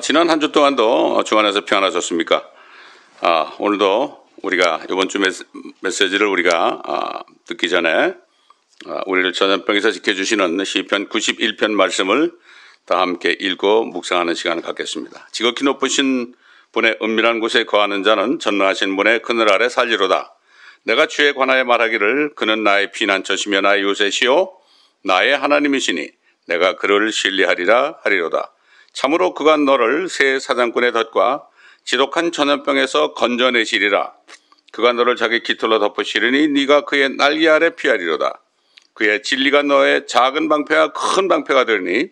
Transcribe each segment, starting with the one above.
지난 한 주 동안도 주안에서 평안하셨습니까? 오늘도 우리가 이번 주 메시지를 우리가 듣기 전에 우리를 전염병에서 지켜주시는 시편 91편 말씀을 다 함께 읽고 묵상하는 시간을 갖겠습니다. 지극히 높으신 분의 은밀한 곳에 거하는 자는 전능하신 분의 그늘 아래 살리로다. 내가 주에 관하여 말하기를 그는 나의 피난처시며 나의 요새시요 나의 하나님이시니 내가 그를 신뢰하리라 하리로다. 참으로 그가 너를 새 사냥꾼의 덫과 지독한 전염병에서 건져내시리라. 그가 너를 자기 깃털로 덮으시리니 네가 그의 날개 아래 피하리로다. 그의 진리가 너의 작은 방패와 큰 방패가 되리니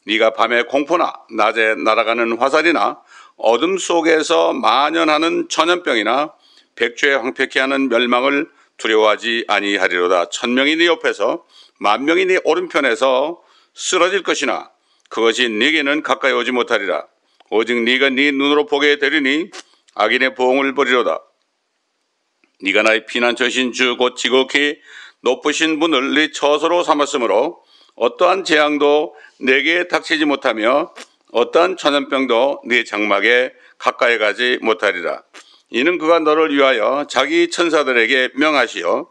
네가 밤에 공포나 낮에 날아가는 화살이나 어둠 속에서 만연하는 전염병이나 백주에 황폐케 하는 멸망을 두려워하지 아니하리로다. 1000명이 네 옆에서 10,000명이 네 오른편에서 쓰러질 것이나 그것이 네게는 가까이 오지 못하리라. 오직 네가 네 눈으로 보게 되리니 악인의 보응을 버리로다. 네가 나의 피난처신 주 곧 지극히 높으신 분을 네 처소로 삼았으므로 어떠한 재앙도 네게 닥치지 못하며 어떠한 전염병도 네 장막에 가까이 가지 못하리라. 이는 그가 너를 위하여 자기 천사들에게 명하시어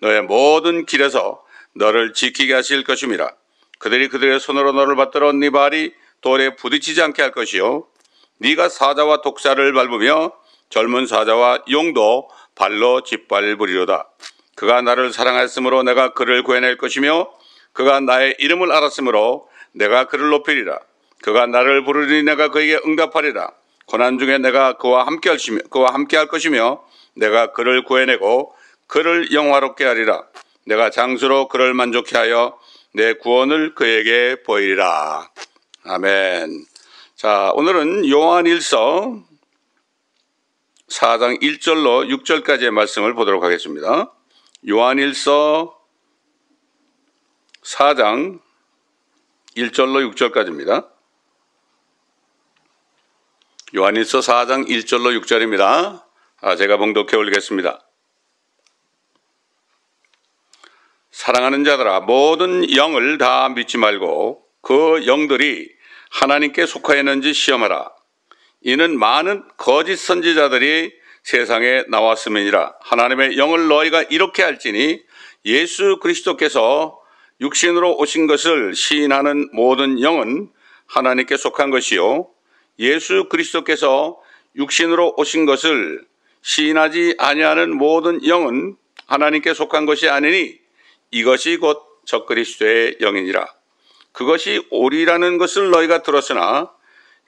너의 모든 길에서 너를 지키게 하실 것임이라. 그들이 그들의 손으로 너를 받들어 네 발이 돌에 부딪히지 않게 할 것이요 네가 사자와 독사를 밟으며 젊은 사자와 용도 발로 짓밟으리로다. 그가 나를 사랑하였으므로 내가 그를 구해낼 것이며 그가 나의 이름을 알았으므로 내가 그를 높이리라. 그가 나를 부르리니 내가 그에게 응답하리라. 고난 중에 내가 그와 함께 할 것이며 내가 그를 구해내고 그를 영화롭게 하리라. 내가 장수로 그를 만족케 하여 내 구원을 그에게 보이리라. 아멘. 자, 오늘은 요한일서 4장 1절로 6절까지의 말씀을 보도록 하겠습니다. 요한일서 4장 1절로 6절까지입니다. 요한일서 4장 1절로 6절입니다. 제가 봉독해 올리겠습니다. 사랑하는 자들아, 모든 영을 다 믿지 말고 그 영들이 하나님께 속하였는지 시험하라. 이는 많은 거짓 선지자들이 세상에 나왔음이니라. 하나님의 영을 너희가 이렇게 알지니 예수 그리스도께서 육신으로 오신 것을 시인하는 모든 영은 하나님께 속한 것이요 예수 그리스도께서 육신으로 오신 것을 시인하지 아니하는 모든 영은 하나님께 속한 것이 아니니 이것이 곧 적그리스도의 영이니라. 그것이 오리라는 것을 너희가 들었으나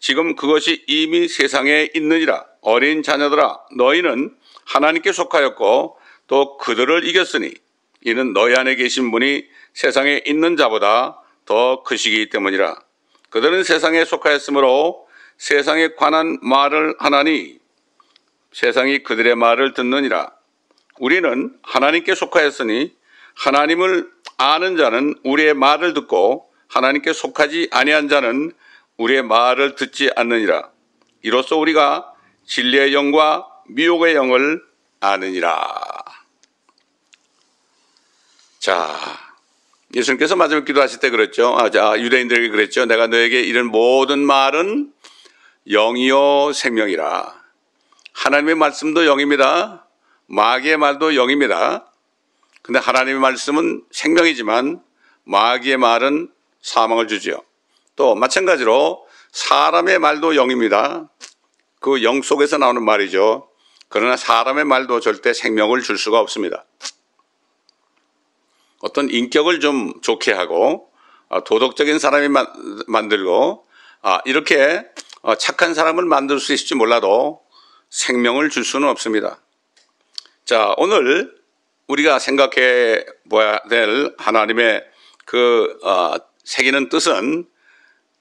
지금 그것이 이미 세상에 있느니라. 어린 자녀들아, 너희는 하나님께 속하였고 또 그들을 이겼으니 이는 너희 안에 계신 분이 세상에 있는 자보다 더 크시기 때문이라. 그들은 세상에 속하였으므로 세상에 관한 말을 하나니 세상이 그들의 말을 듣느니라. 우리는 하나님께 속하였으니 하나님을 아는 자는 우리의 말을 듣고 하나님께 속하지 아니한 자는 우리의 말을 듣지 않느니라. 이로써 우리가 진리의 영과 미혹의 영을 아느니라. 자, 예수님께서 마지막 기도하실 때 그랬죠. 유대인들에게 그랬죠. 내가 너에게 이른 모든 말은 영이요 생명이라. 하나님의 말씀도 영입니다. 마귀의 말도 영입니다. 근데 하나님의 말씀은 생명이지만 마귀의 말은 사망을 주지요. 또 마찬가지로 사람의 말도 영입니다. 그 영 속에서 나오는 말이죠. 그러나 사람의 말도 절대 생명을 줄 수가 없습니다. 어떤 인격을 좀 좋게 하고 도덕적인 사람이 만들고 이렇게 착한 사람을 만들 수 있을지 몰라도 생명을 줄 수는 없습니다. 자, 오늘 우리가 생각해 봐야 될 하나님의 새기는 뜻은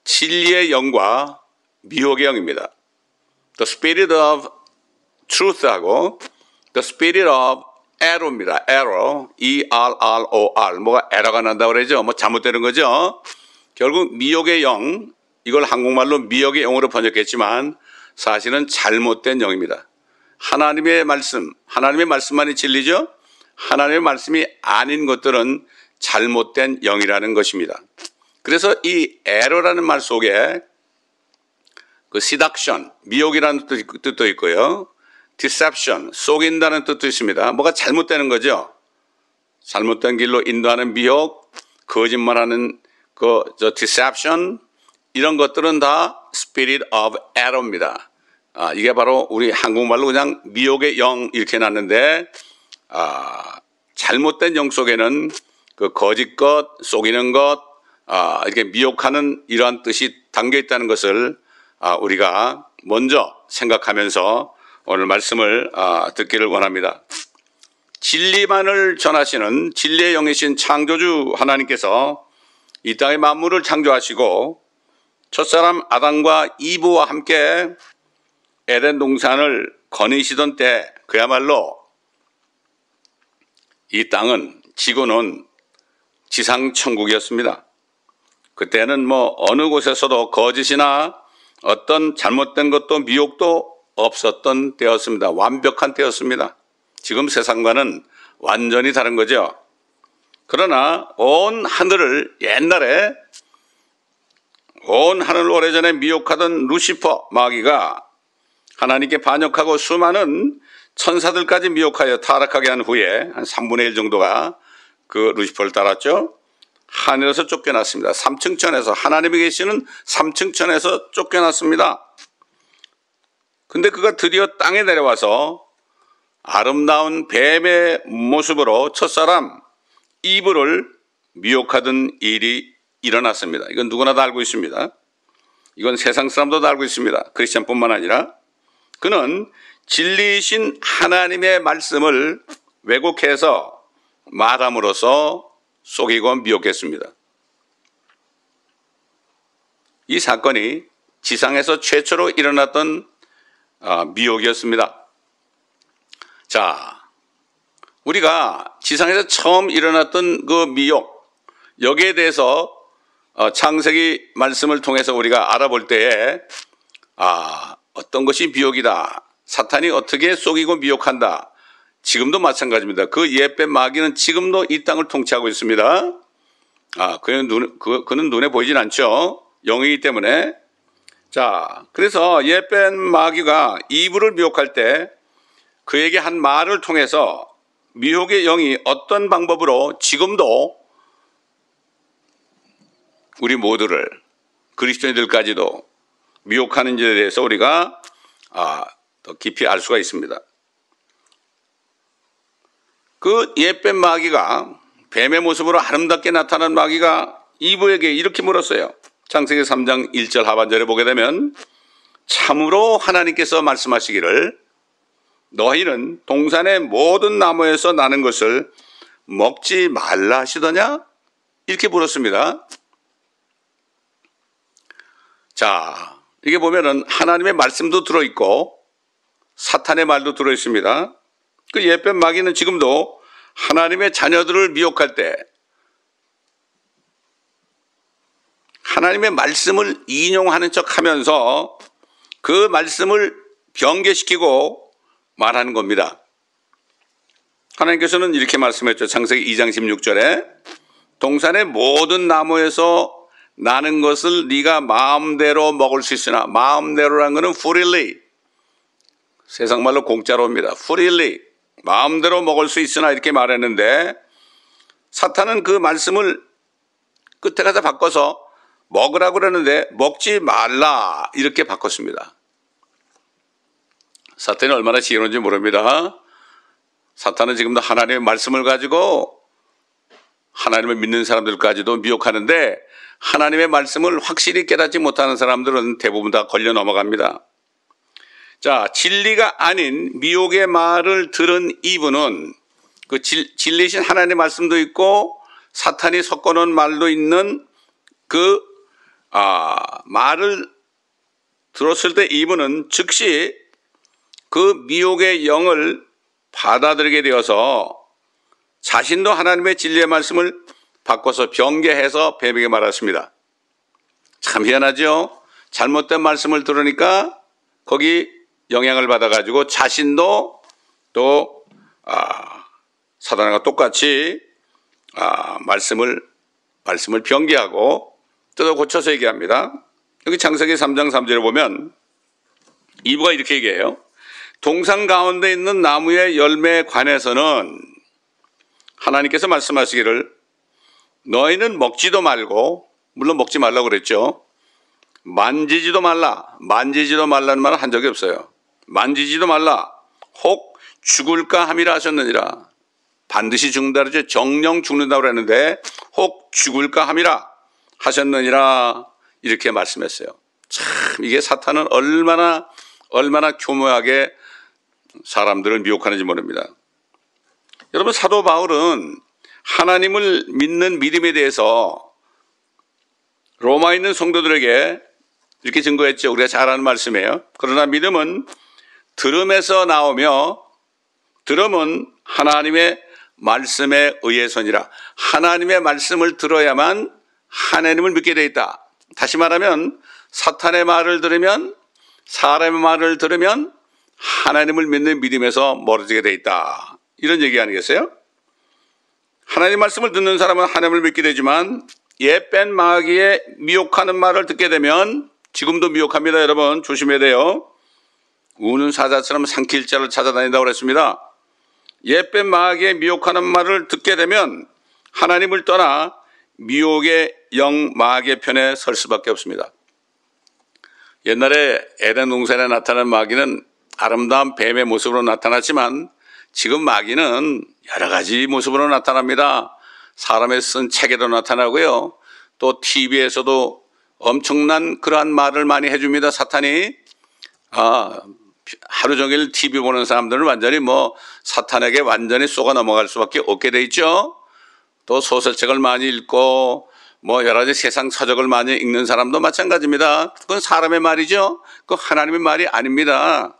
진리의 영과 미혹의 영입니다. The Spirit of Truth하고 The Spirit of Error입니다. Error, E-R-R-O-R. 뭐가 에러가 난다고 그러죠? 뭐 잘못되는 거죠? 결국 미혹의 영, 이걸 한국말로 미혹의 영으로 번역했지만 사실은 잘못된 영입니다. 하나님의 말씀만이 진리죠? 하나님의 말씀이 아닌 것들은 잘못된 영이라는 것입니다. 그래서 이 에러라는 말 속에 그 seduction, 미혹이라는 뜻도 있고요. deception, 속인다는 뜻도 있습니다. 뭐가 잘못되는 거죠. 잘못된 길로 인도하는 미혹, 거짓말하는 deception, 이런 것들은 다 spirit of error입니다. 이게 바로 우리 한국말로 그냥 미혹의 영 이렇게 놨는데, 잘못된 영 속에는 그 거짓 것, 속이는 것, 이렇게 미혹하는 이러한 뜻이 담겨 있다는 것을 우리가 먼저 생각하면서 오늘 말씀을 듣기를 원합니다. 진리만을 전하시는 진리의 영이신 창조주 하나님께서 이 땅의 만물을 창조하시고 첫사람 아담과 이브와 함께 에덴 동산을 거니시던 때 그야말로 이 땅은, 지구는 지상천국이었습니다. 그때는 뭐 어느 곳에서도 거짓이나 어떤 잘못된 것도 미혹도 없었던 때였습니다. 완벽한 때였습니다. 지금 세상과는 완전히 다른 거죠. 그러나 온 하늘을 옛날에 온 하늘을 오래전에 미혹하던 루시퍼 마귀가 하나님께 반역하고 수많은 천사들까지 미혹하여 타락하게 한 후에 한 3분의 1 정도가 그 루시퍼를 따랐죠. 하늘에서 쫓겨났습니다. 3층 천에서, 하나님이 계시는 3층 천에서 쫓겨났습니다. 근데 그가 드디어 땅에 내려와서 아름다운 뱀의 모습으로 첫사람 이브를 미혹하던 일이 일어났습니다. 이건 누구나 다 알고 있습니다. 이건 세상 사람도 다 알고 있습니다. 크리스천뿐만 아니라 그는 진리이신 하나님의 말씀을 왜곡해서 말함으로써 속이고 미혹했습니다. 이 사건이 지상에서 최초로 일어났던 미혹이었습니다. 자, 우리가 지상에서 처음 일어났던 그 미혹, 여기에 대해서 창세기 말씀을 통해서 우리가 알아볼 때에 어떤 것이 미혹이다, 사탄이 어떻게 속이고 미혹한다, 지금도 마찬가지입니다. 그 옛뱀 마귀는 지금도 이 땅을 통치하고 있습니다. 그는 눈에 보이진 않죠. 영이기 때문에. 자, 그래서 옛뱀 마귀가 이브를 미혹할 때 그에게 한 말을 통해서 미혹의 영이 어떤 방법으로 지금도 우리 모두를, 그리스도인들까지도 미혹하는지에 대해서 우리가 더 깊이 알 수가 있습니다. 그 옛뱀 마귀가, 뱀의 모습으로 아름답게 나타난 마귀가 이브에게 이렇게 물었어요. 창세기 3장 1절 하반절에 보게 되면 참으로 하나님께서 말씀하시기를 너희는 동산의 모든 나무에서 나는 것을 먹지 말라 하시더냐? 이렇게 물었습니다. 자, 이게 보면은 하나님의 말씀도 들어있고 사탄의 말도 들어있습니다. 그 옛뱀 마귀는 지금도 하나님의 자녀들을 미혹할 때 하나님의 말씀을 인용하는 척 하면서 그 말씀을 변개시키고 말하는 겁니다. 하나님께서는 이렇게 말씀했죠. 창세기 2장 16절에 동산의 모든 나무에서 나는 것을 네가 마음대로 먹을 수 있으나, 마음대로라는 것은 freely, 세상 말로 공짜로입니다. freely, 마음대로 먹을 수 있으나 이렇게 말했는데 사탄은 그 말씀을 끝에 가서 바꿔서 먹으라고 그러는데 먹지 말라 이렇게 바꿨습니다. 사탄이 얼마나 지혜로운지 모릅니다. 사탄은 지금도 하나님의 말씀을 가지고 하나님을 믿는 사람들까지도 미혹하는데 하나님의 말씀을 확실히 깨닫지 못하는 사람들은 대부분 다 걸려 넘어갑니다. 자, 진리가 아닌 미혹의 말을 들은 이브는 그 진리신 하나님의 말씀도 있고 사탄이 섞어놓은 말도 있는 그 말을 들었을 때 이브는 즉시 그 미혹의 영을 받아들이게 되어서 자신도 하나님의 진리의 말씀을 바꿔서 변개해서 뱀에게 말했습니다. 참 희한하죠? 잘못된 말씀을 들으니까 거기 영향을 받아가지고 자신도 또 사단과 똑같이 말씀을 변개하고 뜯어 고쳐서 얘기합니다. 여기 창세기 3장 3절에 보면 이브가 이렇게 얘기해요. 동산 가운데 있는 나무의 열매에 관해서는 하나님께서 말씀하시기를 너희는 먹지도 말고, 물론 먹지 말라고 그랬죠. 만지지도 말라. 만지지도 말라는 말은 한 적이 없어요. 만지지도 말라. 혹 죽을까 함이라 하셨느니라. 반드시 죽는다 그러죠. 정령 죽는다고 그랬는데 혹 죽을까 함이라 하셨느니라 이렇게 말씀했어요. 참 이게 사탄은 얼마나 교묘하게 사람들을 미혹하는지 모릅니다. 여러분, 사도 바울은 하나님을 믿는 믿음에 대해서 로마에 있는 성도들에게 이렇게 증거했죠. 우리가 잘 아는 말씀이에요. 그러나 믿음은 들음에서 나오며 들음은 하나님의 말씀에 의해서니라. 하나님의 말씀을 들어야만 하나님을 믿게 돼 있다. 다시 말하면 사탄의 말을 들으면, 사람의 말을 들으면 하나님을 믿는 믿음에서 멀어지게 돼 있다. 이런 얘기 아니겠어요? 하나님 말씀을 듣는 사람은 하나님을 믿게 되지만 예 뺀 마귀의 미혹하는 말을 듣게 되면, 지금도 미혹합니다. 여러분 조심해야 돼요. 우는 사자처럼 삼킬 자를 찾아다닌다고 그랬습니다. 예 뺀 마귀의 미혹하는 말을 듣게 되면 하나님을 떠나 미혹의 영 마귀의 편에 설 수밖에 없습니다. 옛날에 에덴 동산에 나타난 마귀는 아름다운 뱀의 모습으로 나타났지만 지금 마귀는 여러 가지 모습으로 나타납니다. 사람의 쓴 책에도 나타나고요. 또 TV에서도 엄청난 그러한 말을 많이 해줍니다. 사탄이. 하루 종일 TV 보는 사람들은 완전히 사탄에게 완전히 쏘가 넘어갈 수밖에 없게 돼 있죠. 또 소설책을 많이 읽고 여러 가지 세상 서적을 많이 읽는 사람도 마찬가지입니다. 그건 사람의 말이죠. 그건 하나님의 말이 아닙니다.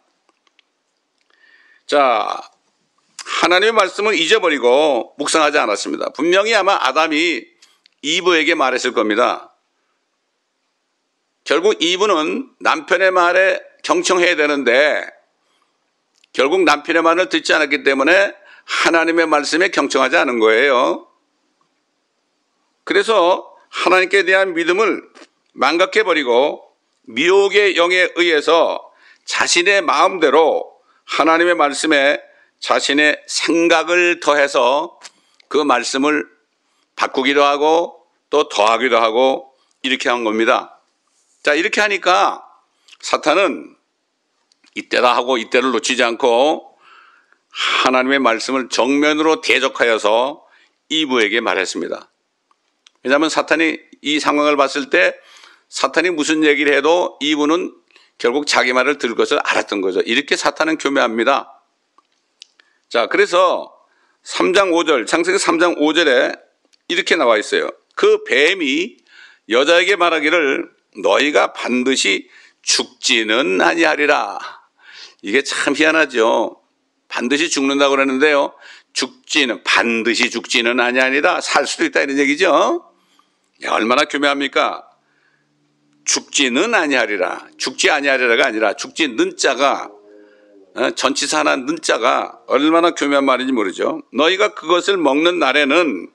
자, 하나님의 말씀을 잊어버리고 묵상하지 않았습니다. 분명히 아마 아담이 이브에게 말했을 겁니다. 결국 이브는 남편의 말에 경청해야 되는데 결국 남편의 말을 듣지 않았기 때문에 하나님의 말씀에 경청하지 않은 거예요. 그래서 하나님께 대한 믿음을 망각해버리고 미혹의 영에 의해서 자신의 마음대로 하나님의 말씀에 자신의 생각을 더해서 그 말씀을 바꾸기도 하고 또 더하기도 하고 이렇게 한 겁니다. 자, 이렇게 하니까 사탄은 이때다 하고 이때를 놓치지 않고 하나님의 말씀을 정면으로 대적하여서 이브에게 말했습니다. 왜냐하면 사탄이 이 상황을 봤을 때 사탄이 무슨 얘기를 해도 이브는 결국 자기 말을 들을 것을 알았던 거죠. 이렇게 사탄은 교묘합니다. 자, 그래서 3장 5절, 창세기 3장 5절에 이렇게 나와 있어요. 그 뱀이 여자에게 말하기를 너희가 반드시 죽지는 아니하리라. 이게 참 희한하죠. 반드시 죽는다고 그러는데요. 반드시 죽지는 아니하리라. 살 수도 있다 이런 얘기죠. 야, 얼마나 교묘합니까? 죽지는 아니하리라. 죽지 아니하리라가 아니라 죽지는 자가 전치사 하나 는 자가 얼마나 교묘한 말인지 모르죠. 너희가 그것을 먹는 날에는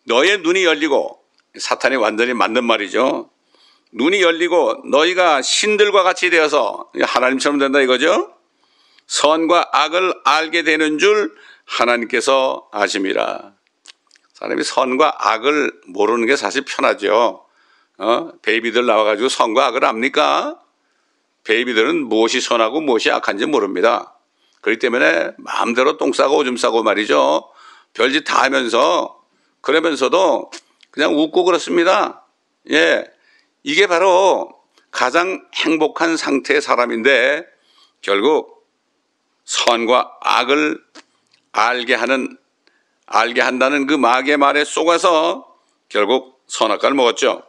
너의 눈이 열리고, 사탄이 완전히 맞는 말이죠. 눈이 열리고 너희가 신들과 같이 되어서 하나님처럼 된다 이거죠. 선과 악을 알게 되는 줄 하나님께서 아심이라. 사람이 선과 악을 모르는 게 사실 편하죠. 베이비들 나와가지고 선과 악을 압니까? 베이비들은 무엇이 선하고 무엇이 악한지 모릅니다. 그렇기 때문에 마음대로 똥 싸고 오줌 싸고 말이죠. 별짓 다 하면서 그러면서도 그냥 웃고 그렇습니다. 예, 이게 바로 가장 행복한 상태의 사람인데 결국 선과 악을 알게 한다는 그 마귀의 말에 속아서 결국 선악과를 먹었죠.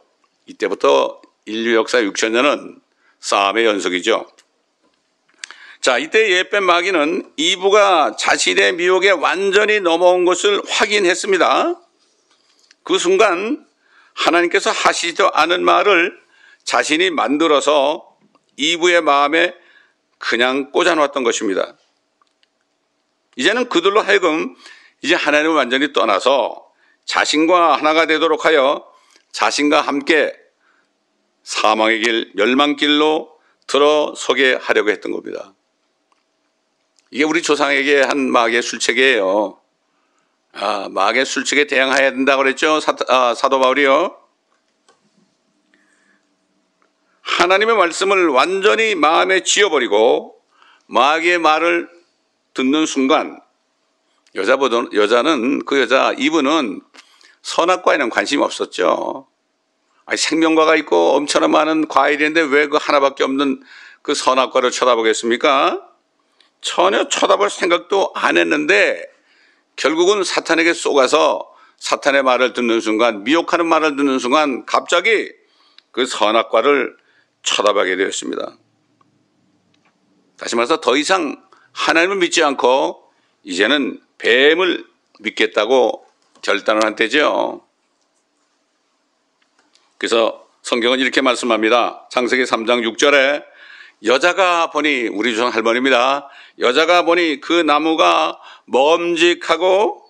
이때부터 인류 역사 6천년은 싸움의 연속이죠. 자, 이때 예뺀 마귀는 이브가 자신의 미혹에 완전히 넘어온 것을 확인했습니다. 그 순간 하나님께서 하시지도 않은 말을 자신이 만들어서 이브의 마음에 그냥 꽂아놓았던 것입니다. 이제는 그들로 하여금 이제 하나님을 완전히 떠나서 자신과 하나가 되도록 하여 자신과 함께 사망의 길, 멸망길로 들어서게 하려고 했던 겁니다. 이게 우리 조상에게 한 마귀의 술책이에요. 마귀의 술책에 대항해야 된다고 그랬죠. 사도 바울이요. 하나님의 말씀을 완전히 마음에 지어버리고 마귀의 말을 듣는 순간 여자는 이분은 선악과에는 관심이 없었죠. 생명과가 있고 엄청난 많은 과일인데 왜 그 하나밖에 없는 그 선악과를 쳐다보겠습니까? 전혀 쳐다볼 생각도 안 했는데 결국은 사탄에게 속아서 사탄의 말을 듣는 순간, 미혹하는 말을 듣는 순간 갑자기 그 선악과를 쳐다보게 되었습니다. 다시 말해서 더 이상 하나님을 믿지 않고 이제는 뱀을 믿겠다고 결단을 한 때죠. 그래서 성경은 이렇게 말씀합니다. 창세기 3장 6절에 여자가 보니, 우리 조상 할머니입니다. 여자가 보니 그 나무가 먹음직하고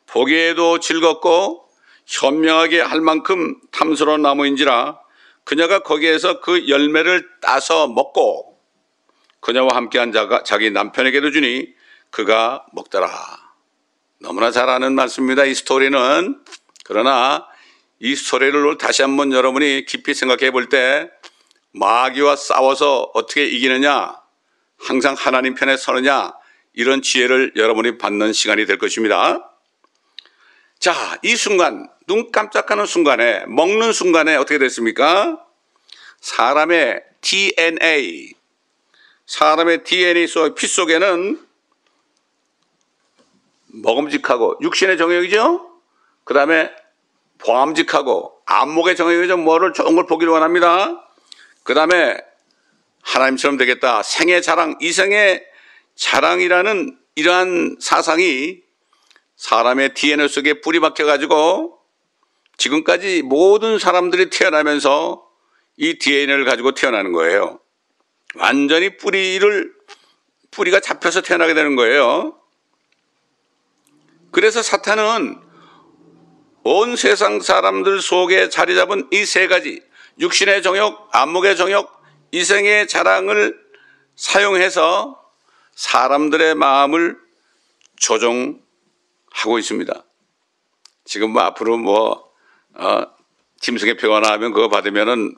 보기에도 즐겁고 현명하게 할 만큼 탐스러운 나무인지라 그녀가 거기에서 그 열매를 따서 먹고 그녀와 함께한 자기 남편에게도 주니 그가 먹더라. 너무나 잘 아는 말씀입니다. 이 스토리는. 그러나 이 스토리를 다시 한번 여러분이 깊이 생각해 볼 때 마귀와 싸워서 어떻게 이기느냐, 항상 하나님 편에 서느냐, 이런 지혜를 여러분이 받는 시간이 될 것입니다. 자, 이 순간, 눈 깜짝하는 순간에, 먹는 순간에 어떻게 됐습니까? 사람의 DNA 속, 피 속에는 먹음직하고, 육신의 정욕이죠? 그 다음에 보암직하고, 안목의 정욕이죠? 뭐를 좋은 걸 보기를 원합니다. 그 다음에 하나님처럼 되겠다. 생의 자랑, 이생의 자랑이라는 이러한 사상이 사람의 DNA 속에 뿌리 박혀가지고 지금까지 모든 사람들이 태어나면서 이 DNA를 가지고 태어나는 거예요. 완전히 뿌리가 잡혀서 태어나게 되는 거예요. 그래서 사탄은 온 세상 사람들 속에 자리 잡은 이 세 가지, 육신의 정욕, 안목의 정욕, 이생의 자랑을 사용해서 사람들의 마음을 조종하고 있습니다. 지금 앞으로 짐승의 표가 나오면 그거 받으면은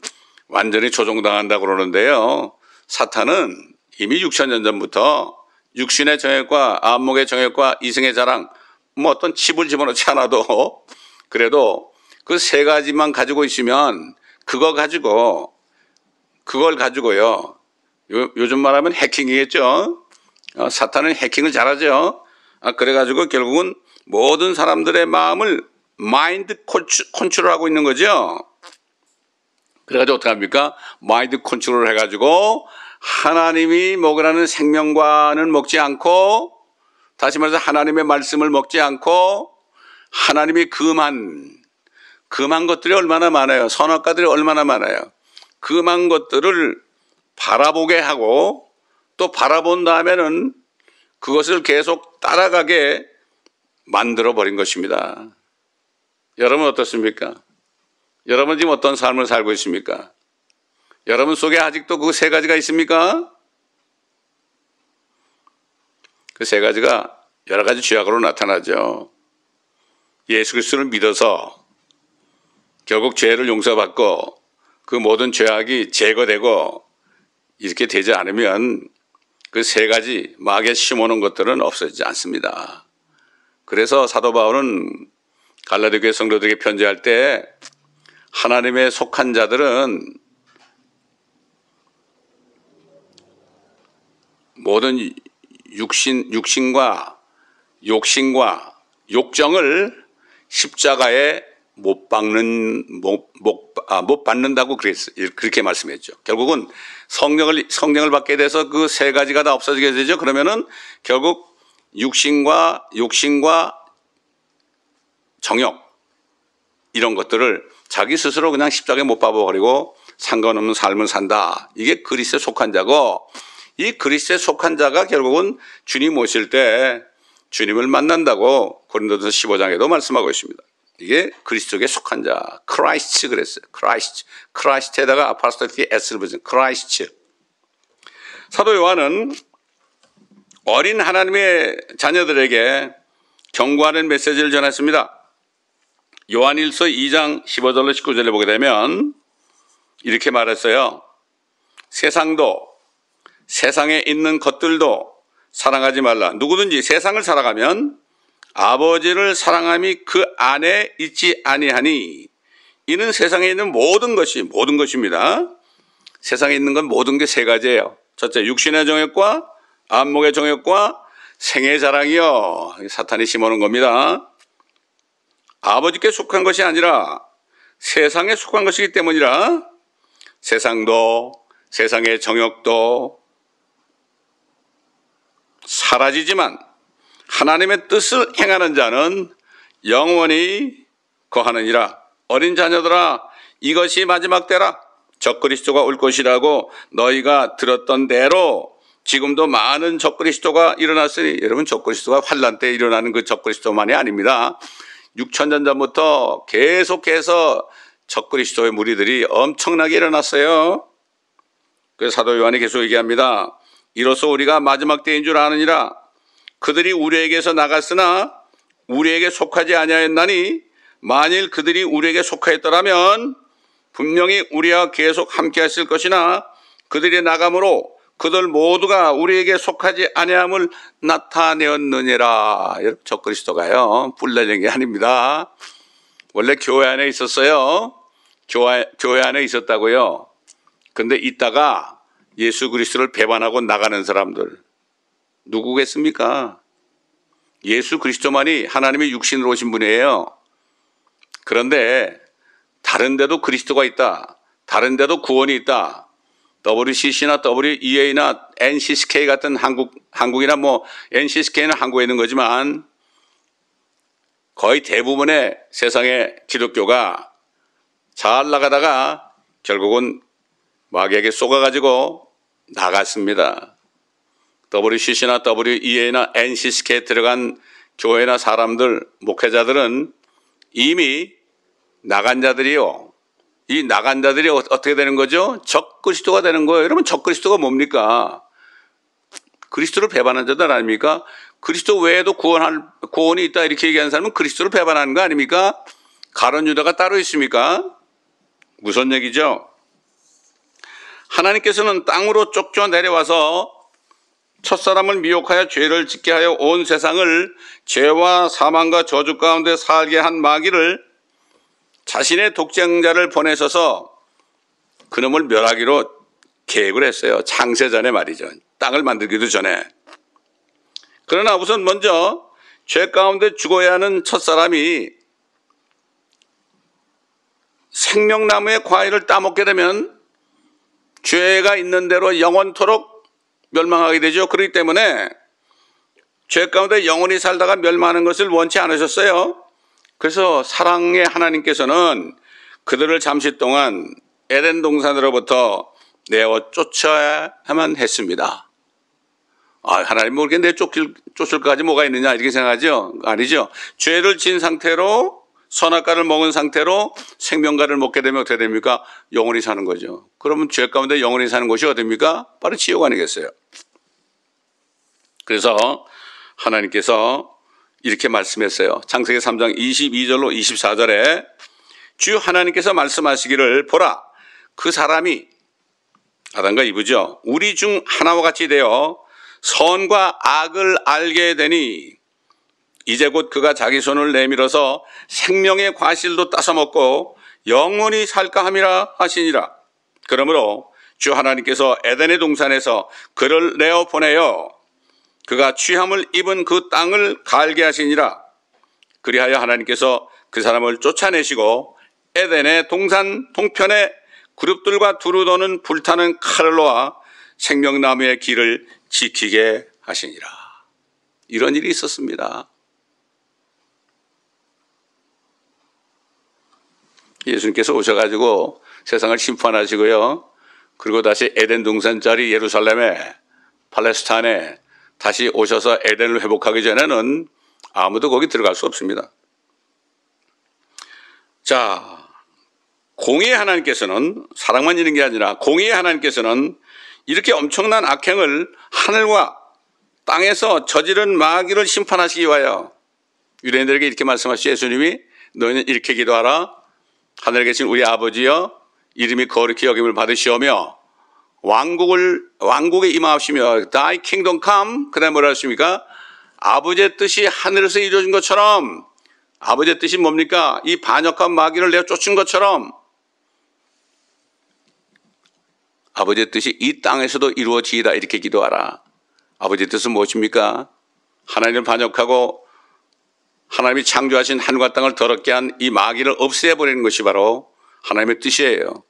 완전히 조종당한다고 그러는데요. 사탄은 이미 6,000년 전부터 육신의 정욕과 안목의 정욕과 이생의 자랑, 어떤 칩을 집어넣지 않아도 그래도 그 세 가지만 가지고 있으면 그걸 가지고요. 요즘 말하면 해킹이겠죠. 사탄은 해킹을 잘하죠. 그래가지고 결국은 모든 사람들의 마음을 마인드 컨트롤하고 있는 거죠. 그래가지고 어떻게 합니까? 마인드 컨트롤을 해가지고 하나님이 먹으라는 생명과는 먹지 않고, 다시 말해서 하나님의 말씀을 먹지 않고 하나님이 금한 것들이 얼마나 많아요. 선악과들이 얼마나 많아요. 금한 것들을 바라보게 하고 또 바라본 다음에는 그것을 계속 따라가게 만들어버린 것입니다. 여러분 어떻습니까? 여러분 지금 어떤 삶을 살고 있습니까? 여러분 속에 아직도 그 세 가지가 있습니까? 그 세 가지가 여러 가지 죄악으로 나타나죠. 예수 그리스도를 믿어서 결국 죄를 용서받고 그 모든 죄악이 제거되고 이렇게 되지 않으면 그 세 가지 마귀에 심어놓은 것들은 없어지지 않습니다. 그래서 사도 바울은 갈라디아 교회 성도들에게 편지할 때 하나님의 속한 자들은 모든 육신과 욕심과 욕정을 십자가에 못 받는다고 그렇게 말씀했죠. 결국은 성령을 받게 돼서 그 세 가지가 다 없어지게 되죠. 그러면은 결국 육신과 욕심과 정욕 이런 것들을 자기 스스로 그냥 십자가에 못 박아버리고 상관없는 삶을 산다. 이게 그리스도에 속한 자고, 이 그리스도에 속한 자가 결국은 주님 오실 때 주님을 만난다고 고린도전서 15장에도 말씀하고 있습니다. 이게 그리스도에 속한 자, 크라이스트 그랬어요. 크라이스트에다가 아파스토리티 S를 붙인 크라이스트. 사도 요한은 어린 하나님의 자녀들에게 경고하는 메시지를 전했습니다. 요한일서 2장 15절로 19절에 보게 되면 이렇게 말했어요. 세상도 세상에 있는 것들도 사랑하지 말라. 누구든지 세상을 살아가면 아버지를 사랑함이 그 안에 있지 아니하니 이는 세상에 있는 모든 것입니다. 세상에 있는 건 모든 게 세 가지예요. 첫째, 육신의 정욕과 안목의 정욕과 생의 자랑이요. 사탄이 심어놓은 겁니다. 아버지께 속한 것이 아니라 세상에 속한 것이기 때문이라 세상도 세상의 정욕도 사라지지만 하나님의 뜻을 행하는 자는 영원히 거하느니라. 어린 자녀들아, 이것이 마지막 때라. 적그리스도가 올 것이라고 너희가 들었던 대로 지금도 많은 적그리스도가 일어났으니, 여러분 적그리스도가 환란 때 일어나는 그 적그리스도만이 아닙니다. 6,000년 전부터 계속해서 적그리스도의 무리들이 엄청나게 일어났어요. 그래서 사도 요한이 계속 얘기합니다. 이로써 우리가 마지막 때인 줄 아느니라. 그들이 우리에게서 나갔으나 우리에게 속하지 아니하였나니 만일 그들이 우리에게 속하였더라면 분명히 우리와 계속 함께 하실 것이나 그들이 나감으로 그들 모두가 우리에게 속하지 아니함을 나타내었느니라. 적그리스도가요, 뿔날린 게 아닙니다. 원래 교회 안에 있었어요. 교회 안에 있었다고요. 근데 있다가 예수 그리스도를 배반하고 나가는 사람들 누구겠습니까? 예수 그리스도만이 하나님의 육신으로 오신 분이에요. 그런데 다른 데도 그리스도가 있다. 다른 데도 구원이 있다. WCC나 WEA나 NCSK 같은 한국이나 뭐 NCSK는 한국에 있는 거지만 거의 대부분의 세상의 기독교가 잘 나가다가 결국은 마귀에게 쏘가가지고 나갔습니다. WCC나 WEA나 NCSK에 들어간 교회나 사람들, 목회자들은 이미 나간 자들이요. 이 나간 자들이 어떻게 되는 거죠? 적그리스도가 되는 거예요. 여러분, 적그리스도가 뭡니까? 그리스도를 배반한 자들 아닙니까? 그리스도 외에도 구원이 있다 이렇게 얘기하는 사람은 그리스도를 배반하는 거 아닙니까? 가룟 유다가 따로 있습니까? 무슨 얘기죠? 하나님께서는 땅으로 쫓겨 내려와서 첫사람을 미혹하여 죄를 짓게 하여 온 세상을 죄와 사망과 저주 가운데 살게 한 마귀를 자신의 독생자를 보내셔서 그놈을 멸하기로 계획을 했어요. 창세 전에 말이죠. 땅을 만들기도 전에. 그러나 우선 먼저 죄 가운데 죽어야 하는 첫사람이 생명나무의 과일을 따먹게 되면 죄가 있는 대로 영원토록 멸망하게 되죠. 그렇기 때문에 죄 가운데 영원히 살다가 멸망하는 것을 원치 않으셨어요. 그래서 사랑의 하나님께서는 그들을 잠시 동안 에덴 동산으로부터 내어 쫓아야만 했습니다. 하나님 모르게 내 쫓을 것까지 뭐가 있느냐 이렇게 생각하죠? 아니죠. 죄를 진 상태로 선악과를 먹은 상태로 생명과를 먹게 되면 어떻게 됩니까? 영원히 사는 거죠. 그러면 죄 가운데 영원히 사는 곳이 어디입니까? 바로 지옥 아니겠어요? 그래서 하나님께서 이렇게 말씀했어요. 창세기 3장 22절로 24절에 주 하나님께서 말씀하시기를 보라, 그 사람이 아담과 이브죠. 우리 중 하나와 같이 되어 선과 악을 알게 되니 이제 곧 그가 자기 손을 내밀어서 생명의 과실도 따서먹고 영원히 살까 함이라 하시니라. 그러므로 주 하나님께서 에덴의 동산에서 그를 내어 보내어 그가 취함을 입은 그 땅을 갈게 하시니라. 그리하여 하나님께서 그 사람을 쫓아내시고 에덴의 동산 동편에 그룹들과 두루 도는 불타는 칼을 놓아 생명나무의 길을 지키게 하시니라. 이런 일이 있었습니다. 예수님께서 오셔가지고 세상을 심판하시고요. 그리고 다시 에덴 동산짜리 예루살렘에, 팔레스타인에 다시 오셔서 에덴을 회복하기 전에는 아무도 거기 들어갈 수 없습니다. 자, 공의의 하나님께서는, 사랑만 있는 게 아니라 공의의 하나님께서는 이렇게 엄청난 악행을 하늘과 땅에서 저지른 마귀를 심판하시기 위하여 유대인들에게 이렇게 말씀하시죠. 예수님이 너희는 이렇게 기도하라. 하늘에 계신 우리 아버지여 이름이 거룩히 여김을 받으시오며 왕국에 임하옵시며 Thy kingdom come. 그 다음에 뭐라 하십니까? 아버지의 뜻이 하늘에서 이루어진 것처럼, 아버지의 뜻이 뭡니까? 이 반역한 마귀를 내어 쫓은 것처럼 아버지의 뜻이 이 땅에서도 이루어지이다. 이렇게 기도하라. 아버지의 뜻은 무엇입니까? 하나님을 반역하고 하나님이 창조하신 하늘과 땅을 더럽게 한 이 마귀를 없애버리는 것이 바로 하나님의 뜻이에요.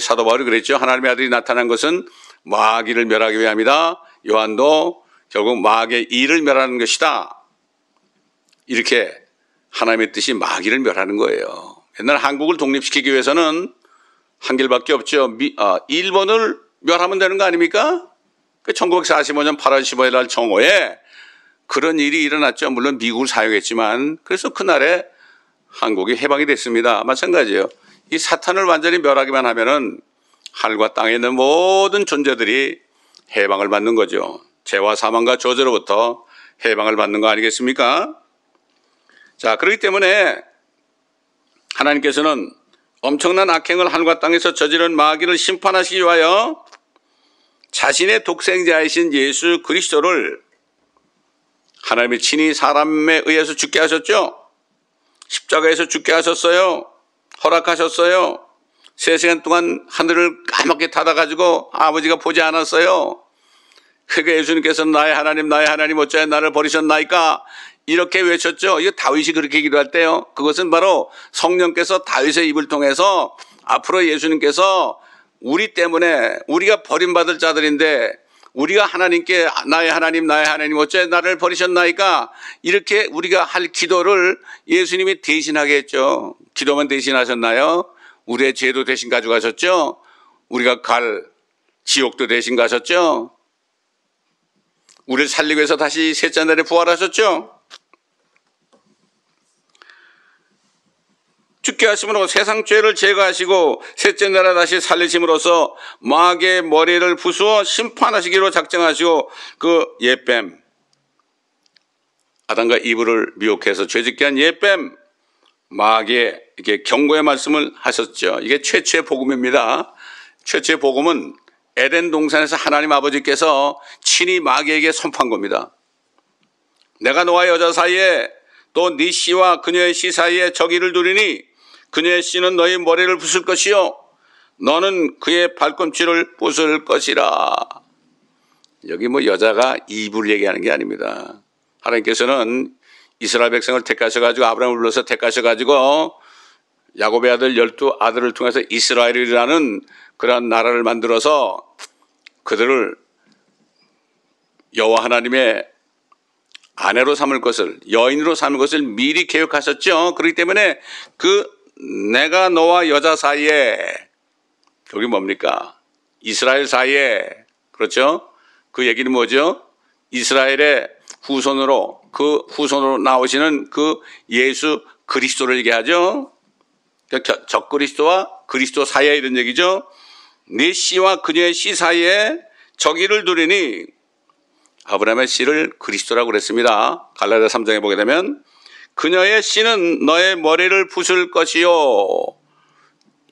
사도 바울이 그랬죠. 하나님의 아들이 나타난 것은 마귀를 멸하기 위함이다. 요한도 결국 마귀의 일을 멸하는 것이다. 이렇게 하나님의 뜻이 마귀를 멸하는 거예요. 옛날 한국을 독립시키기 위해서는 한 길밖에 없죠. 일본을 멸하면 되는 거 아닙니까? 1945년 8월 15일 날 정오에 그런 일이 일어났죠. 물론 미국을 사용했지만 그래서 그날에 한국이 해방이 됐습니다. 마찬가지예요. 이 사탄을 완전히 멸하기만 하면은 하늘과 땅에 있는 모든 존재들이 해방을 받는 거죠. 죄와 사망과 저주로부터 해방을 받는 거 아니겠습니까? 자, 그렇기 때문에 하나님께서는 엄청난 악행을 하늘과 땅에서 저지른 마귀를 심판하시기 위하여 자신의 독생자이신 예수 그리스도를 하나님이 친히 사람에 의해서 죽게 하셨죠. 십자가에서 죽게 하셨어요. 허락하셨어요. 3시간 동안 하늘을 까맣게 닫아가지고 아버지가 보지 않았어요. 그러니까 예수님께서는 나의 하나님 어찌하여 나를 버리셨나이까 이렇게 외쳤죠. 이거 다윗이 그렇게 기도할 때요. 그것은 바로 성령께서 다윗의 입을 통해서 앞으로 예수님께서 우리 때문에 우리가 버림받을 자들인데 우리가 하나님께 나의 하나님 어찌하여 나를 버리셨나이까 이렇게 우리가 할 기도를 예수님이 대신하게 했죠. 기도만 대신하셨나요? 우리의 죄도 대신 가져가셨죠. 우리가 갈 지옥도 대신 가셨죠. 우리를 살리기 위해서 다시 셋째 날에 부활하셨죠. 죽게 하심으로 세상 죄를 제거하시고 셋째 날에 다시 살리심으로써 마귀의 머리를 부수어 심판하시기로 작정하시고 그 옛뱀 아담과 이브를 미혹해서 죄짓게 한 옛뱀 마귀의 이렇게 경고의 말씀을 하셨죠. 이게 최초의 복음입니다. 최초의 복음은 에덴 동산에서 하나님 아버지께서 친히 마귀에게 선포한 겁니다. 내가 너와 여자 사이에 또 네 씨와 그녀의 씨 사이에 적의를 두리니 그녀의 씨는 너의 머리를 부술 것이요 너는 그의 발꿈치를 부술 것이라. 여기 뭐 여자가 이브를 얘기하는 게 아닙니다. 하나님께서는 이스라엘 백성을 택하셔가지고 아브라함을 불러서 택하셔가지고 야곱의 아들 12아들을 통해서 이스라엘이라는 그러한 나라를 만들어서 그들을 여호와 하나님의 아내로 삼을 것을 여인으로 삼을 것을 미리 계획하셨죠. 그렇기 때문에 그 내가 너와 여자 사이에 여기 뭡니까? 이스라엘 사이에 그렇죠? 그 얘기는 뭐죠? 이스라엘의 후손으로 그 후손으로 나오시는 그 예수 그리스도를 얘기하죠. 적 그리스도와 그리스도 사이에 이런 얘기죠. 네 씨와 그녀의 씨 사이에 적의를 두리니 아브라함의 씨를 그리스도라고 그랬습니다. 갈라디아 3장에 보게 되면 그녀의 씨는 너의 머리를 부술 것이요.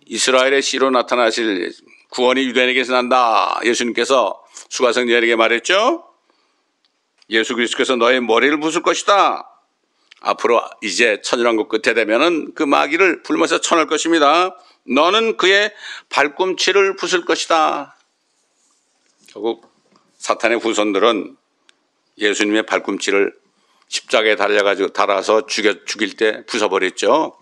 이스라엘의 씨로 나타나실 구원이 유대인에게서 난다. 예수님께서 수가성녀에게 말했죠. 예수 그리스도께서 너의 머리를 부술 것이다. 앞으로 이제 천일왕국 끝에 되면은 그 마귀를 불면서 쳐낼 것입니다. 너는 그의 발꿈치를 부술 것이다. 결국 사탄의 후손들은 예수님의 발꿈치를 십자가에 달아서 죽일 때 부숴버렸죠.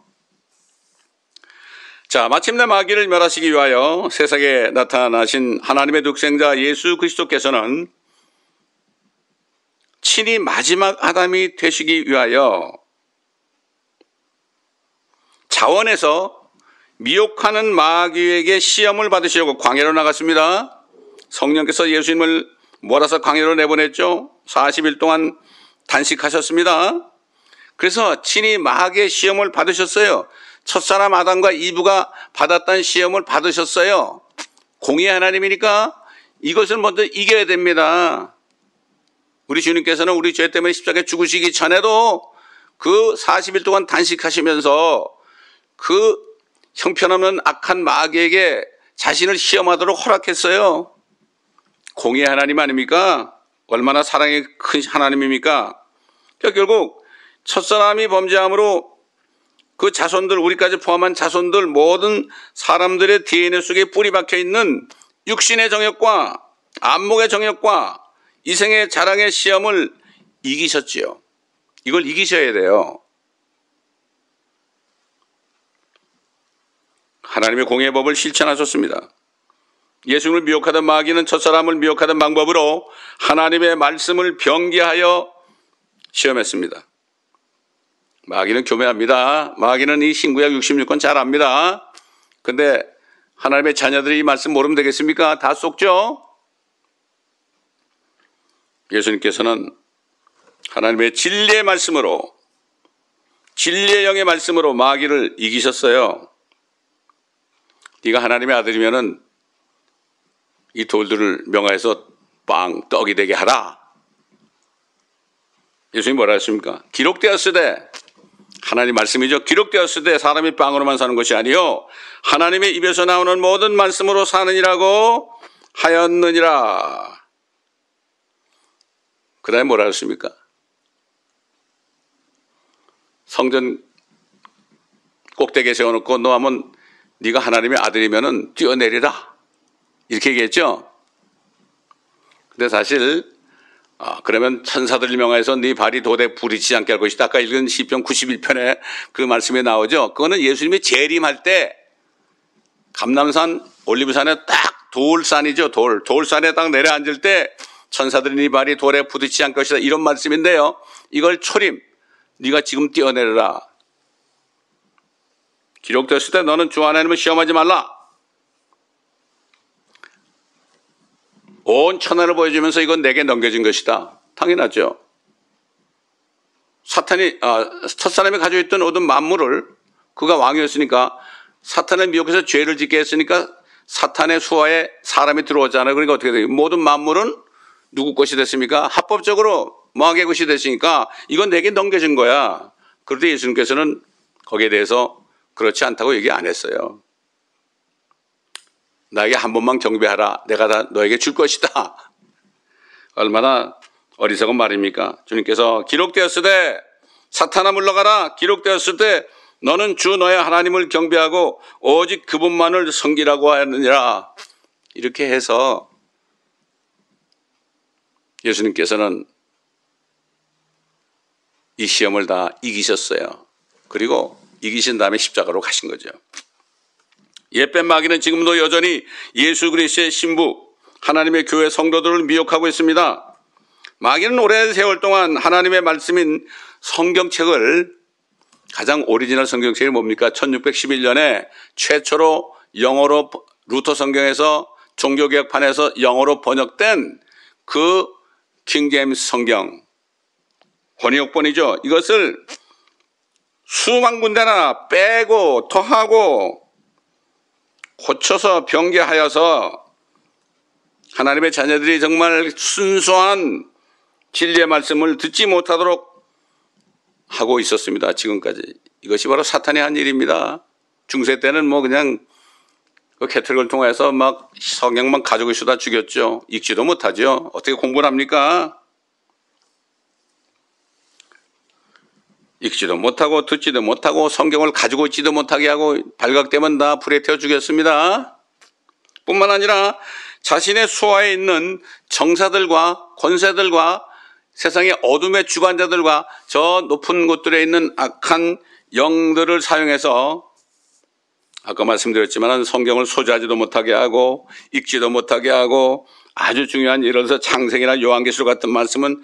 자, 마침내 마귀를 멸하시기 위하여 세상에 나타나신 하나님의 독생자 예수 그리스도께서는 친히 마지막 아담이 되시기 위하여 자원에서 미혹하는 마귀에게 시험을 받으시려고 광야로 나갔습니다. 성령께서 예수님을 몰아서 광야로 내보냈죠. 40일 동안 단식하셨습니다. 그래서 친히 마귀의 시험을 받으셨어요. 첫사람 아담과 이브가 받았던 시험을 받으셨어요. 공의 하나님이니까 이것을 먼저 이겨야 됩니다. 우리 주님께서는 우리 죄 때문에 십자가에 죽으시기 전에도 그 40일 동안 단식하시면서 그 형편없는 악한 마귀에게 자신을 시험하도록 허락했어요. 공의의 하나님 아닙니까? 얼마나 사랑이 큰 하나님입니까? 그러니까 결국 첫사람이 범죄함으로 그 자손들, 우리까지 포함한 자손들 모든 사람들의 DNA 속에 뿌리 박혀 있는 육신의 정욕과 안목의 정욕과 이생의 자랑의 시험을 이기셨지요. 이걸 이기셔야 돼요. 하나님의 공의의 법을 실천하셨습니다. 예수님을 미혹하던 마귀는 첫사람을 미혹하던 방법으로 하나님의 말씀을 변개하여 시험했습니다. 마귀는 교묘합니다. 마귀는 이 신구약 66권 잘 압니다. 근데 하나님의 자녀들이 이 말씀 모르면 되겠습니까? 다 속죠? 예수님께서는 하나님의 진리의 말씀으로, 진리의 영의 말씀으로 마귀를 이기셨어요. 네가 하나님의 아들이면은 이 돌들을 명하여서 떡이 되게 하라. 예수님이 뭐라 했습니까? 기록되었으되, 하나님 말씀이죠. 기록되었으되 사람이 빵으로만 사는 것이 아니요 하나님의 입에서 나오는 모든 말씀으로 사느니라고 하였느니라. 그 다음에 뭐라 했습니까? 성전 꼭대기에 세워놓고 너 한번 네가 하나님의 아들이면은 뛰어내리라. 이렇게 얘기했죠. 근데 사실 그러면 천사들을 명하여서 네 발이 도대 부딪히지 않게 할 것이다. 아까 읽은 시편 91편에 그 말씀에 나오죠. 그거는 예수님이 재림할 때 감람산 올리브산에 딱 돌산이죠. 돌산에 딱 내려앉을 때 천사들이 네 발이 돌에 부딪히지 않을 것이다. 이런 말씀인데요. 이걸 초림, 네가 지금 뛰어내려라. 기록되었을 때 너는 주 하나님을 시험하지 말라. 온 천하를 보여주면서 이건 내게 넘겨진 것이다. 당연하죠. 사탄이 첫사람이 가지고 있던 모든 만물을, 그가 왕이었으니까 사탄을 미혹해서 죄를 짓게 했으니까 사탄의 수하에 사람이 들어오잖아요. 그러니까 어떻게 돼요? 모든 만물은 누구 것이 됐습니까? 합법적으로 마귀의 것이 됐으니까 이건 내게 넘겨진 거야. 그런데 예수님께서는 거기에 대해서 그렇지 않다고 얘기 안 했어요. 나에게 한 번만 경배하라. 내가 다 너에게 줄 것이다. 얼마나 어리석은 말입니까? 주님께서 기록되었으되 사탄아 물러가라. 기록되었을 때 너는 주 너의 하나님을 경배하고 오직 그분만을 섬기라고 하느니라. 이렇게 해서 예수님께서는 이 시험을 다 이기셨어요. 그리고 이기신 다음에 십자가로 가신 거죠. 옛뱀 마귀는 지금도 여전히 예수 그리스도의 신부, 하나님의 교회 성도들을 미혹하고 있습니다. 마귀는 오랜 세월 동안 하나님의 말씀인 성경책을, 가장 오리지널 성경책이 뭡니까? 1611년에 최초로 영어로 루터 성경에서 종교개혁판에서 영어로 번역된 그 킹제임스 성경, 번역본이죠. 이것을 수만 군데나 빼고 더하고 고쳐서 변개하여서 하나님의 자녀들이 정말 순수한 진리의 말씀을 듣지 못하도록 하고 있었습니다. 지금까지. 이것이 바로 사탄이 한 일입니다. 중세 때는 뭐 그냥 그 캐톨릭을 통해서 막 성경만 가지고 있어다 죽였죠. 읽지도 못하죠. 어떻게 공부를 합니까? 읽지도 못하고 듣지도 못하고 성경을 가지고 있지도 못하게 하고 발각되면 다 불에 태워 죽였습니다. 뿐만 아니라 자신의 수하에 있는 정사들과 권세들과 세상의 어둠의 주관자들과 저 높은 곳들에 있는 악한 영들을 사용해서 아까 말씀드렸지만 성경을 소지하지도 못하게 하고 읽지도 못하게 하고 아주 중요한 예를 들어서 창세기나 요한계시록 같은 말씀은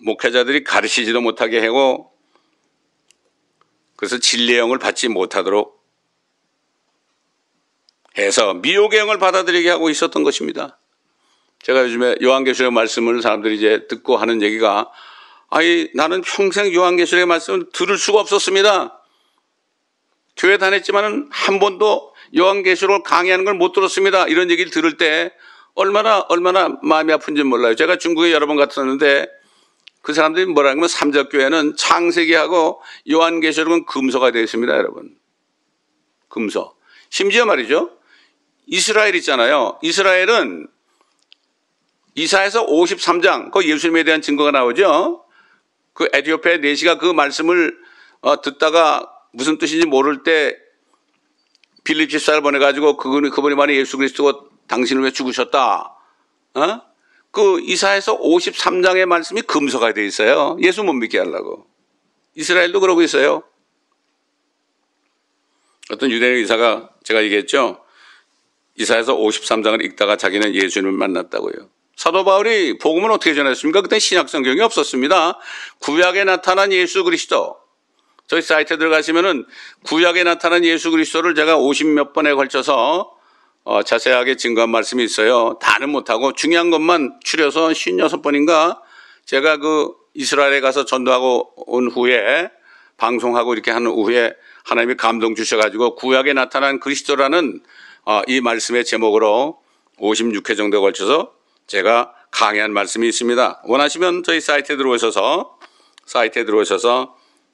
목회자들이 가르치지도 못하게 하고 그래서 진리의 영을 받지 못하도록 해서 미혹의 영을 받아들이게 하고 있었던 것입니다. 제가 요즘에 요한계시록 말씀을 사람들이 이제 듣고 하는 얘기가 나는 평생 요한계시록의 말씀을 들을 수가 없었습니다. 교회 다녔지만은 한 번도 요한계시록을 강의하는 걸 못 들었습니다. 이런 얘기를 들을 때 얼마나 마음이 아픈지 몰라요. 제가 중국에 여러 번 갔었는데 그 사람들이 뭐라 하면 삼적교회는 창세기하고 요한계시록은 금서가 되어 있습니다, 여러분. 금서. 심지어 말이죠. 이스라엘 있잖아요. 이스라엘은 이사야서 53장, 그 예수님에 대한 증거가 나오죠. 그 에티오피아의 내시가 그 말씀을 듣다가 무슨 뜻인지 모를 때 빌립 집사를 보내가지고 그분이 말해 예수 그리스도가 당신을 왜 죽으셨다. 그 이사야서 53장의 말씀이 금서가 되어 있어요. 예수 못 믿게 하려고. 이스라엘도 그러고 있어요. 어떤 유대인 의사가 제가 얘기했죠. 이사야서 53장을 읽다가 자기는 예수님을 만났다고요. 사도 바울이 복음은 어떻게 전했습니까? 그때 신약 성경이 없었습니다. 구약에 나타난 예수 그리스도. 저희 사이트에 들어가시면은 구약에 나타난 예수 그리스도를 제가 50몇 번에 걸쳐서 자세하게 증거한 말씀이 있어요. 다는 못하고 중요한 것만 추려서 56번인가 제가 그 이스라엘에 가서 전도하고 온 후에 방송하고 이렇게 하는 후에 하나님이 감동 주셔가지고 구약에 나타난 그리스도라는 이 말씀의 제목으로 56회 정도에 걸쳐서 제가 강의한 말씀이 있습니다. 원하시면 저희 사이트에 들어오셔서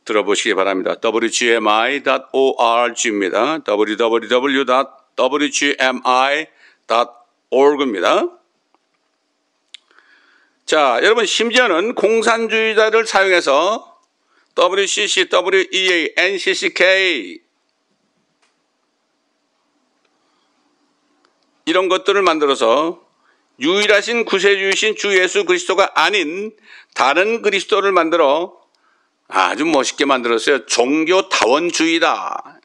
들어보시기 바랍니다. wgmi.org입니다. www.wgmi.org입니다. 자, 여러분 심지어는 공산주의자를 사용해서 WCC, WEA, NCCK 이런 것들을 만들어서 유일하신 구세주이신 주 예수 그리스도가 아닌 다른 그리스도를 만들어 아주 멋있게 만들었어요. 종교다원주의다.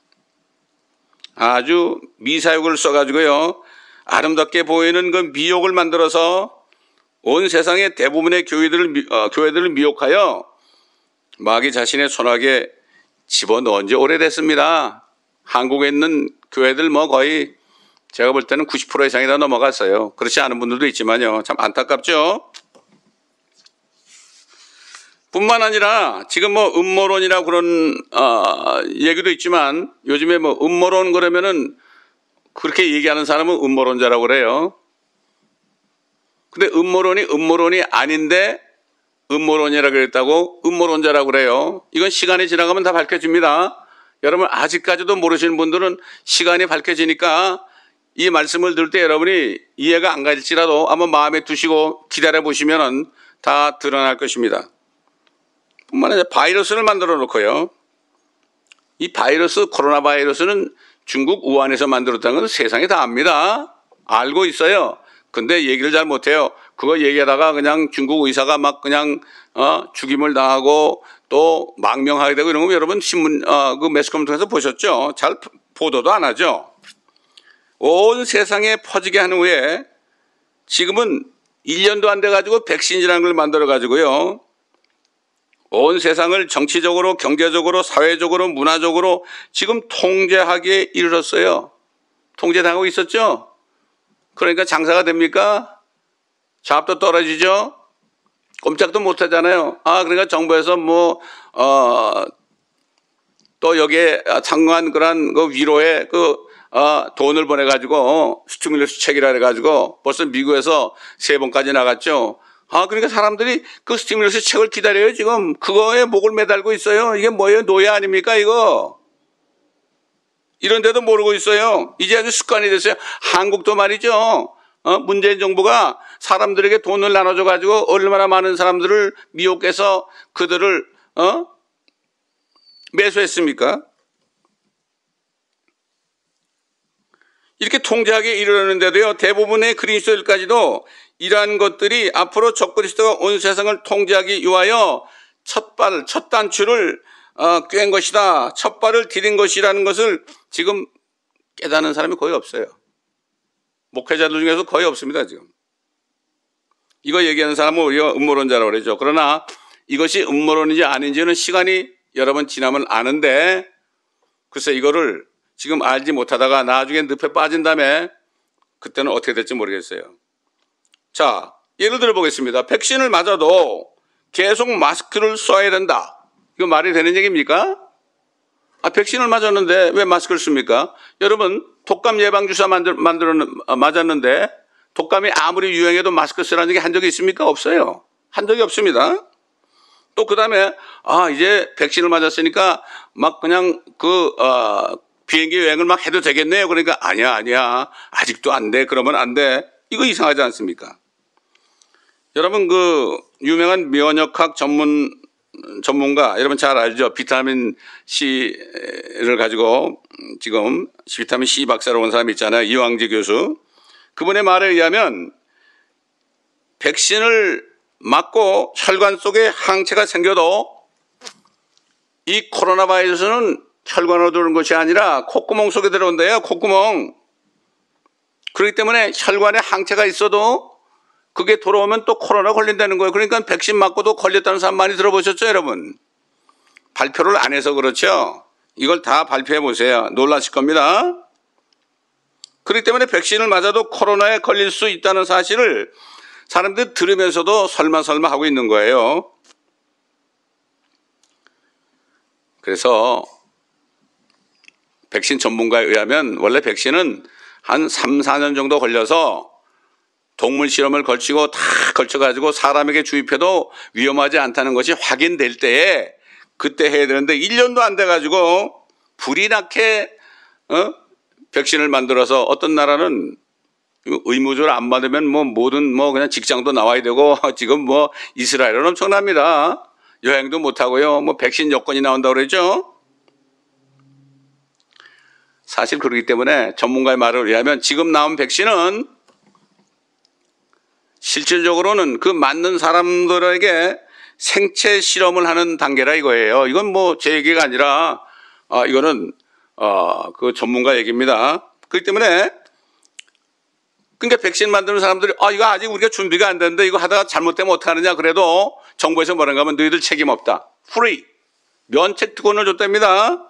아주 미사역을 써가지고요. 아름답게 보이는 그 미혹을 만들어서 온 세상의 대부분의 교회들을 미혹하여 마귀 자신의 손아귀에 집어넣은 지 오래됐습니다. 한국에 있는 교회들 뭐 거의 제가 볼 때는 90% 이상이 다 넘어갔어요. 그렇지 않은 분들도 있지만요. 참 안타깝죠. 뿐만 아니라 지금 뭐 음모론이라 그런 얘기도 있지만 요즘에 뭐 음모론 그러면은 그렇게 얘기하는 사람은 음모론자라고 그래요. 근데 음모론이 아닌데 음모론이라고 그랬다고 음모론자라고 그래요. 이건 시간이 지나가면 다 밝혀집니다. 여러분 아직까지도 모르시는 분들은 시간이 밝혀지니까 이 말씀을 들을 때 여러분이 이해가 안 갈지라도 한번 마음에 두시고 기다려 보시면 다 드러날 것입니다. 뿐만 아니라 바이러스를 만들어 놓고요. 이 바이러스, 코로나 바이러스는 중국 우한에서 만들었다는 건 세상이 다 압니다. 알고 있어요. 근데 얘기를 잘 못해요. 그거 얘기하다가 그냥 중국 의사가 막 그냥 죽임을 당하고 또 망명하게 되고 이런 거 여러분 신문 그 매스컴 통해서 보셨죠? 잘 보도도 안 하죠. 온 세상에 퍼지게 한 후에 지금은 1년도 안 돼 가지고 백신이라는 걸 만들어 가지고요. 온 세상을 정치적으로, 경제적으로, 사회적으로, 문화적으로 지금 통제하기에 이르렀어요. 통제당하고 있었죠? 그러니까 장사가 됩니까? 잡도 떨어지죠? 꼼짝도 못 하잖아요. 그러니까 정부에서 또 여기에 상응한 그런 그 위로에 돈을 보내가지고 스티뮬러스 책이라 해가지고 벌써 미국에서 3번까지 나갔죠. 그러니까 사람들이 그 스티뮬러스 책을 기다려요, 지금. 그거에 목을 매달고 있어요. 이게 뭐예요? 노예 아닙니까, 이거? 이런데도 모르고 있어요. 이제 아주 습관이 됐어요. 한국도 말이죠. 문재인 정부가 사람들에게 돈을 나눠줘가지고 얼마나 많은 사람들을 미혹해서 그들을, 매수했습니까? 이렇게 통제하게 이르렀는데도요, 대부분의 그리스도인까지도 이러한 것들이 앞으로 적그리스도가 온 세상을 통제하기 위하여 첫 단추를 꿰은 것이다. 첫 발을 디딘 것이라는 것을 지금 깨닫는 사람이 거의 없어요. 목회자들 중에서 거의 없습니다, 지금. 이거 얘기하는 사람은 우리가 음모론자라고 그러죠. 그러나 이것이 음모론인지 아닌지는 시간이 여러 번 지나면 아는데 글쎄 이거를 지금 알지 못하다가 나중에 늪에 빠진 다음에 그때는 어떻게 될지 모르겠어요. 자, 예를 들어 보겠습니다. 백신을 맞아도 계속 마스크를 써야 된다. 이거 말이 되는 얘기입니까? 백신을 맞았는데 왜 마스크를 씁니까? 여러분 독감 예방주사 맞았는데 독감이 아무리 유행해도 마스크 쓰라는 얘기 한 적이 있습니까? 없어요. 한 적이 없습니다. 또 그다음에 이제 백신을 맞았으니까 막 그냥 비행기 여행을 막 해도 되겠네요. 그러니까 아니야. 아직도 안 돼. 그러면 안 돼. 이거 이상하지 않습니까? 여러분 유명한 면역학 전문가 여러분 잘 알죠? 비타민 C를 가지고 지금 비타민 C 박사로 온 사람 있잖아요. 이왕재 교수. 그분의 말에 의하면 백신을 맞고 혈관 속에 항체가 생겨도 이 코로나 바이러스는 혈관으로 들어오는 것이 아니라 콧구멍 속에 들어온대요. 콧구멍. 그렇기 때문에 혈관에 항체가 있어도 그게 돌아오면 또 코로나 걸린다는 거예요. 그러니까 백신 맞고도 걸렸다는 사람 많이 들어보셨죠, 여러분? 발표를 안 해서 그렇죠. 이걸 다 발표해 보세요. 놀라실 겁니다. 그렇기 때문에 백신을 맞아도 코로나에 걸릴 수 있다는 사실을 사람들이 들으면서도 설마 하고 있는 거예요. 그래서 백신 전문가에 의하면 원래 백신은 한 3, 4년 정도 걸려서 동물 실험을 걸치고 다 걸쳐가지고 사람에게 주입해도 위험하지 않다는 것이 확인될 때에 그때 해야 되는데 1년도 안 돼가지고 불이 나게 백신을 만들어서 어떤 나라는 의무적으로 안 받으면 모든 그냥 직장도 나와야 되고 지금 이스라엘은 엄청납니다. 여행도 못 하고요. 백신 여권이 나온다고 그러죠. 사실 그렇기 때문에 전문가의 말을 의하면 지금 나온 백신은 실질적으로는 그 맞는 사람들에게 생체 실험을 하는 단계라 이거예요. 이건 제 얘기가 아니라 이거는 그 전문가 얘기입니다. 그렇기 때문에 그러니까 백신 만드는 사람들이 이거 아직 우리가 준비가 안 됐는데 이거 하다가 잘못되면 어떡하느냐 그래도 정부에서 뭐라고 하면 너희들 책임 없다. 프리. 면책 특권을 줬답니다.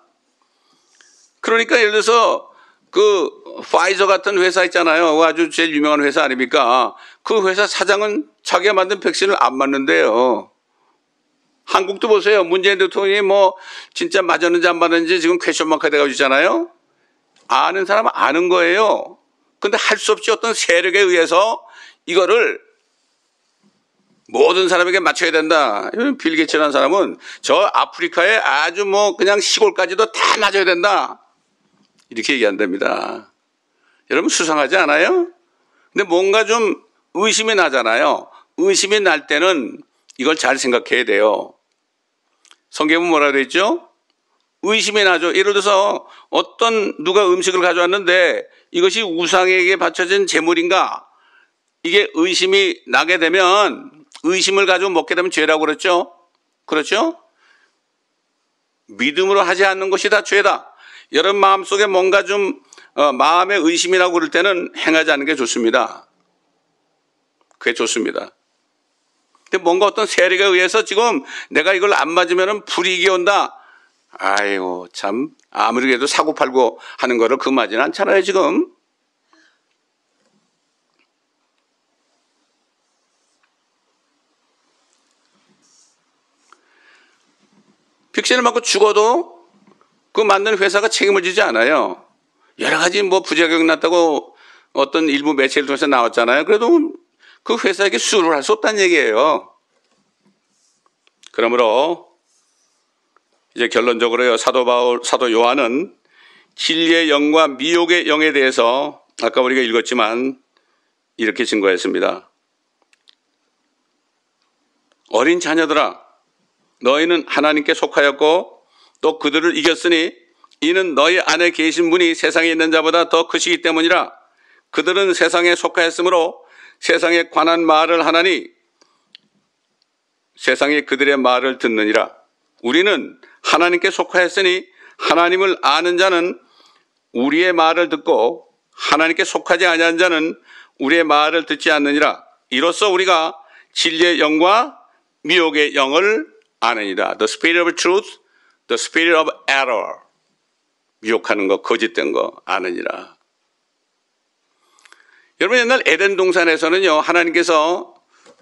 그러니까 예를 들어서 파이저 같은 회사 있잖아요. 아주 제일 유명한 회사 아닙니까? 그 회사 사장은 자기가 만든 백신을 안 맞는데요. 한국도 보세요. 문재인 대통령이 진짜 맞았는지 안 맞았는지 지금 퀘스천 마크가 돼가지고 있잖아요. 아는 사람은 아는 거예요. 근데 할 수 없이 어떤 세력에 의해서 이거를 모든 사람에게 맞춰야 된다. 빌 게이츠라는 사람은 저 아프리카에 아주 그냥 시골까지도 다 맞아야 된다. 이렇게 얘기한답니다. 여러분 수상하지 않아요? 근데 뭔가 좀 의심이 나잖아요. 의심이 날 때는 이걸 잘 생각해야 돼요. 성경은 뭐라 그랬죠? 의심이 나죠. 예를 들어서 누가 음식을 가져왔는데 이것이 우상에게 바쳐진 제물인가? 이게 의심이 나게 되면 의심을 가지고 먹게 되면 죄라고 그랬죠? 그렇죠? 믿음으로 하지 않는 것이 다 죄다. 여러분 마음속에 뭔가 좀 마음의 의심이라고 그럴 때는 행하지 않는 게 좋습니다. 그게 좋습니다. 근데 뭔가 어떤 세력에 의해서 지금 내가 이걸 안 맞으면 불이익이 온다. 아이고 참 아무리 그래도 사고팔고 하는 거를 금하지는 않잖아요 지금. 백신을 맞고 죽어도 그 만든 회사가 책임을 지지 않아요. 여러 가지 부작용이 났다고 어떤 일부 매체를 통해서 나왔잖아요. 그래도 그 회사에게 수를 할 수 없다는 얘기예요. 그러므로 이제 결론적으로요. 사도 요한은 진리의 영과 미혹의 영에 대해서 아까 우리가 읽었지만 이렇게 증거했습니다. 어린 자녀들아, 너희는 하나님께 속하였고 또 그들을 이겼으니 이는 너희 안에 계신 분이 세상에 있는 자보다 더 크시기 때문이라. 그들은 세상에 속하였으므로 세상에 관한 말을 하나니 세상이 그들의 말을 듣느니라. 우리는 하나님께 속하였으니 하나님을 아는 자는 우리의 말을 듣고 하나님께 속하지 아니한 자는 우리의 말을 듣지 않느니라. 이로써 우리가 진리의 영과 미혹의 영을 아느니라. The spirit of truth, the spirit of error. 미혹하는 거, 거짓된 거 아느니라. 여러분 옛날 에덴 동산에서는요 하나님께서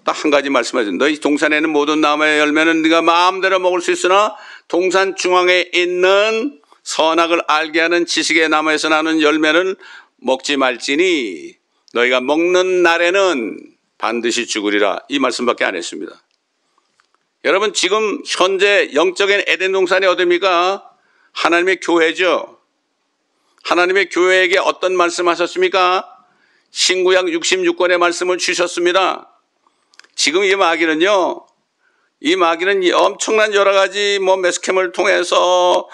딱 한 가지 말씀하셨는데 너희 동산에는 모든 나무의 열매는 네가 마음대로 먹을 수 있으나 동산 중앙에 있는 선악을 알게 하는 지식의 나무에서 나는 열매는 먹지 말지니 너희가 먹는 날에는 반드시 죽으리라. 이 말씀밖에 안 했습니다. 여러분, 지금 현재 영적인 에덴 동산이 어디입니까? 하나님의 교회죠. 하나님의 교회에게 어떤 말씀하셨습니까? 신구약 66권의 말씀을 주셨습니다. 지금 이 마귀는요, 이 마귀는 엄청난 여러 가지 매스캠을 통해서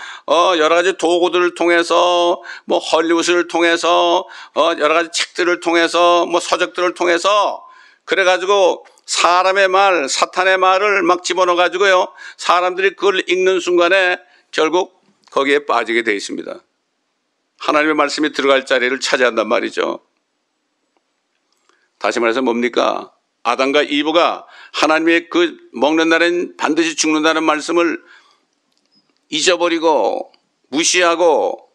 여러 가지 도구들을 통해서 헐리우드를 통해서 여러 가지 책들을 통해서 서적들을 통해서 그래가지고 사람의 말, 사탄의 말을 막 집어넣어 가지고요, 사람들이 그걸 읽는 순간에 결국 거기에 빠지게 돼 있습니다. 하나님의 말씀이 들어갈 자리를 차지한단 말이죠. 다시 말해서 뭡니까? 아담과 이브가 하나님의 그 먹는 날엔 반드시 죽는다는 말씀을 잊어버리고 무시하고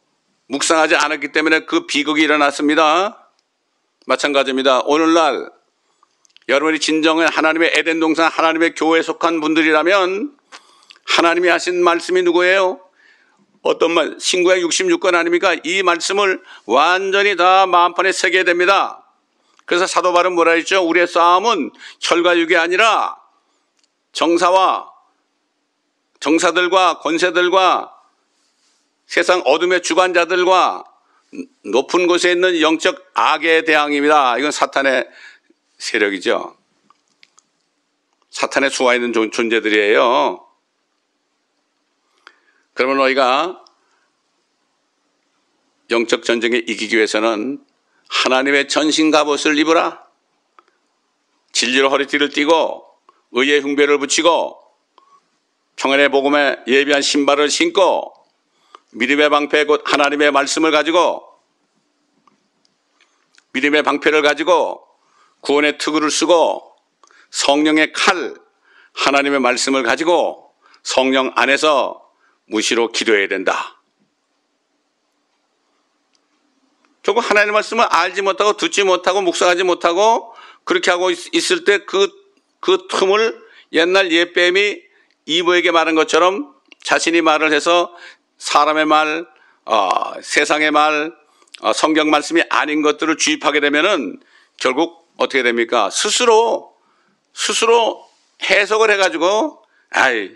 묵상하지 않았기 때문에 그 비극이 일어났습니다. 마찬가지입니다. 오늘날 여러분이 진정한 하나님의 에덴 동산, 하나님의 교회에 속한 분들이라면 하나님이 하신 말씀이 누구예요? 어떤 말? 신구약 66권 아닙니까? 이 말씀을 완전히 다 마음판에 새겨야 됩니다. 그래서 사도 바울은 뭐라 했죠? 우리의 싸움은 혈과 육이 아니라 정사들과 권세들과 세상 어둠의 주관자들과 높은 곳에 있는 영적 악의 대항입니다. 이건 사탄의 세력이죠. 사탄의 수하에 있는 존재들이에요. 그러면 너희가 영적 전쟁에 이기기 위해서는 하나님의 전신 갑옷을 입으라. 진리로 허리띠를 띠고 의의 흉배를 붙이고 평안의 복음에 예비한 신발을 신고 믿음의 방패 곧 하나님의 말씀을 가지고 믿음의 방패를 가지고 구원의 투구를 쓰고 성령의 칼 하나님의 말씀을 가지고 성령 안에서 무시로 기도해야 된다. 결국 하나님의 말씀을 알지 못하고 듣지 못하고 묵상하지 못하고 그렇게 하고 있을 때 그 틈을 옛날 옛뱀이 이브에게 말한 것처럼 자신이 말을 해서 사람의 말, 세상의 말, 성경 말씀이 아닌 것들을 주입하게 되면은 결국 어떻게 됩니까? 스스로 해석을 해가지고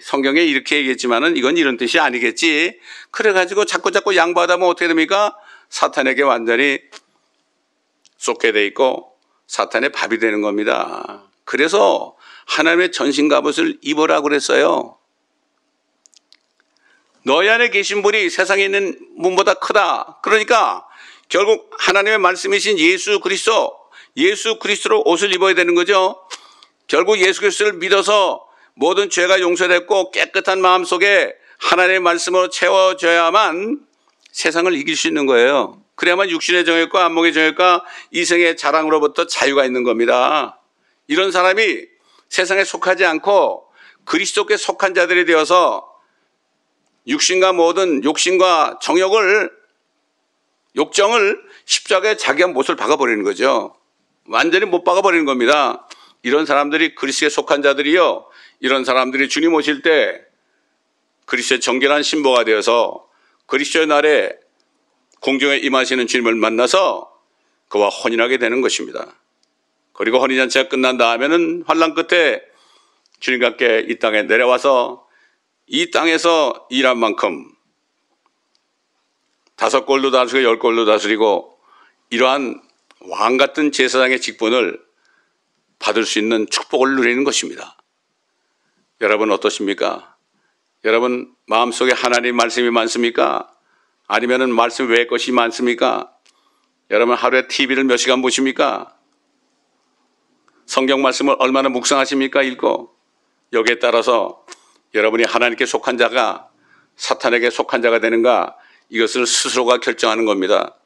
성경에 이렇게 얘기했지만은 이건 이런 뜻이 아니겠지. 그래가지고 자꾸 양보하다 보면 어떻게 됩니까? 사탄에게 완전히 쏟게 돼 있고 사탄의 밥이 되는 겁니다. 그래서 하나님의 전신 갑옷을 입으라고 그랬어요. 너희 안에 계신 분이 세상에 있는 분보다 크다. 그러니까 결국 하나님의 말씀이신 예수 그리스도로 옷을 입어야 되는 거죠. 결국 예수 그리스도를 믿어서 모든 죄가 용서됐고 깨끗한 마음속에 하나님의 말씀으로 채워져야만 세상을 이길 수 있는 거예요. 그래야만 육신의 정욕과 안목의 정욕과 이생의 자랑으로부터 자유가 있는 겁니다. 이런 사람이 세상에 속하지 않고 그리스도께 속한 자들이 되어서 육신과 모든 욕심과 욕정을 십자가에 자기가 못을 박아버리는 거죠. 완전히 못 박아버리는 겁니다. 이런 사람들이 그리스도에 속한 자들이요, 이런 사람들이 주님 오실 때 그리스도의 정결한 신부가 되어서 그리스도의 날에 공중에 임하시는 주님을 만나서 그와 혼인하게 되는 것입니다. 그리고 혼인잔치가 끝난 다음에는 환난 끝에 주님과 함께 이 땅에 내려와서 이 땅에서 일한 만큼 5골도 다스리고 10골도 다스리고 이러한 왕 같은 제사장의 직분을 받을 수 있는 축복을 누리는 것입니다. 여러분 어떠십니까? 여러분 마음속에 하나님 말씀이 많습니까? 아니면은 말씀 외의 것이 많습니까? 여러분 하루에 TV를 몇 시간 보십니까? 성경 말씀을 얼마나 묵상하십니까? 읽고 여기에 따라서 여러분이 하나님께 속한 자가 사탄에게 속한 자가 되는가, 이것을 스스로가 결정하는 겁니다.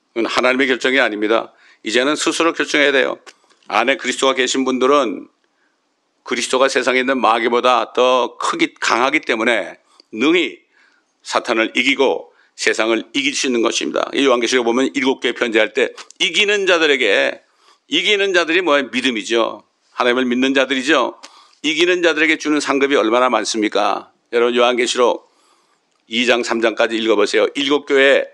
그건 하나님의 결정이 아닙니다. 이제는 스스로 결정해야 돼요. 안에 그리스도가 계신 분들은 그리스도가 세상에 있는 마귀보다 더 강하기 때문에 능히 사탄을 이기고 세상을 이길 수 있는 것입니다. 이 요한계시록 보면 7개 편지할 때 이기는 자들이 뭐예요? 믿음이죠. 하나님을 믿는 자들이죠. 이기는 자들에게 주는 상급이 얼마나 많습니까? 여러분 요한계시록 2장 3장까지 읽어보세요. 7교회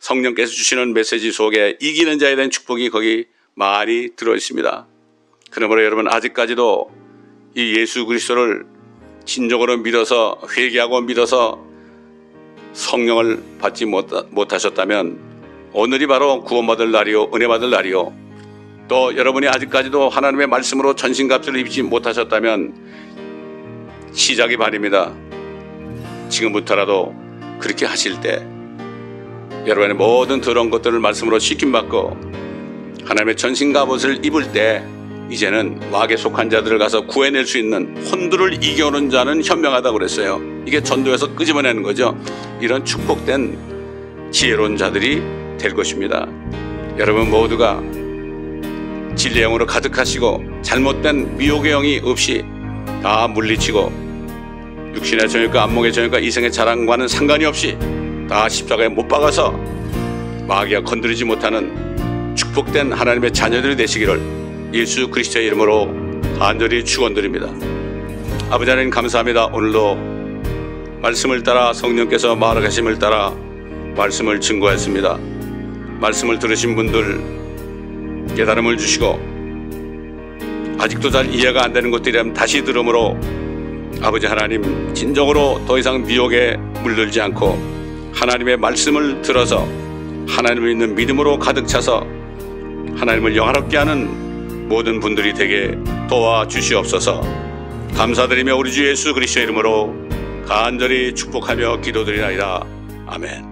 성령께서 주시는 메시지 속에 이기는 자에 대한 축복이 거기 많이 들어 있습니다. 그러므로 여러분 아직까지도 이 예수 그리스도를 진정으로 믿어서 회개하고 믿어서 성령을 받지 못하셨다면 오늘이 바로 구원받을 날이요 은혜 받을 날이요, 또 여러분이 아직까지도 하나님의 말씀으로 전신갑주를 입지 못하셨다면 시작이 반입니다. 지금부터라도 그렇게 하실 때 여러분의 모든 더러운 것들을 말씀으로 씻김받고 하나님의 전신갑옷을 입을 때 이제는 마귀에 속한 자들을 가서 구해낼 수 있는, 혼두를 이겨오는 자는 현명하다고 그랬어요. 이게 전도에서 끄집어내는 거죠. 이런 축복된 지혜로운 자들이 될 것입니다. 여러분 모두가 진리의 영으로 가득하시고 잘못된 미혹의 영이 없이 다 물리치고 육신의 정욕과 안목의 정욕과 이생의 자랑과는 상관이 없이 다 십자가에 못 박아서 마귀가 건드리지 못하는 축복된 하나님의 자녀들이 되시기를 예수 그리스도의 이름으로 간절히 축원드립니다. 아버지 하나님 감사합니다. 오늘도 말씀을 따라 성령께서 말하심을 따라 말씀을 증거했습니다. 말씀을 들으신 분들 깨달음을 주시고 아직도 잘 이해가 안 되는 것들이라면 다시 들음으로 아버지 하나님 진정으로 더 이상 미혹에 물들지 않고 하나님의 말씀을 들어서 하나님을 믿는 믿음으로 가득 차서 하나님을 영화롭게 하는 모든 분들이 되게 도와주시옵소서. 감사드리며 우리 주 예수 그리스도의 이름으로 간절히 축복하며 기도드리나이다. 아멘.